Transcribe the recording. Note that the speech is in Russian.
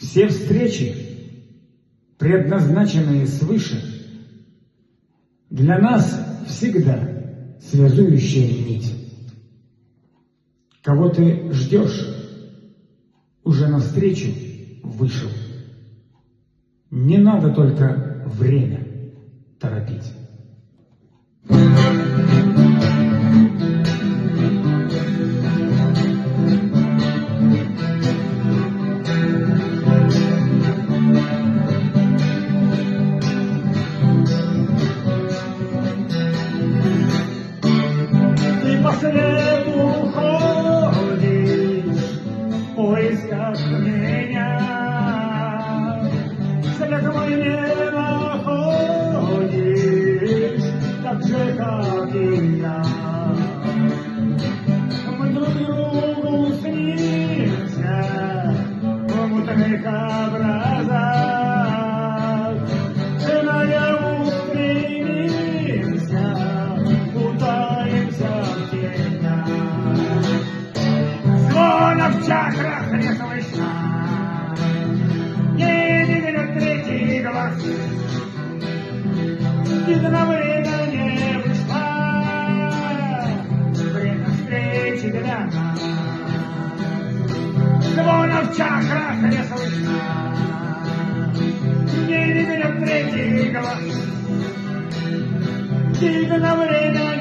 Все встречи, предназначенные свыше, для нас всегда связующая нить. Кого ты ждешь, уже навстречу вышел. Не надо только время торопить. Ты по свету ходишь в поисках меня, след мой не находишь, так же, как и я. Мы друг другу снимся в мутных образах, иная устремимся, путаемся в тенях. Звона в чакрах не слышно, не видно третий глаз. Видно, время не вышло, время встречи для нас. Звона в чакрах не слышно, не видно третий глаз. Видно, время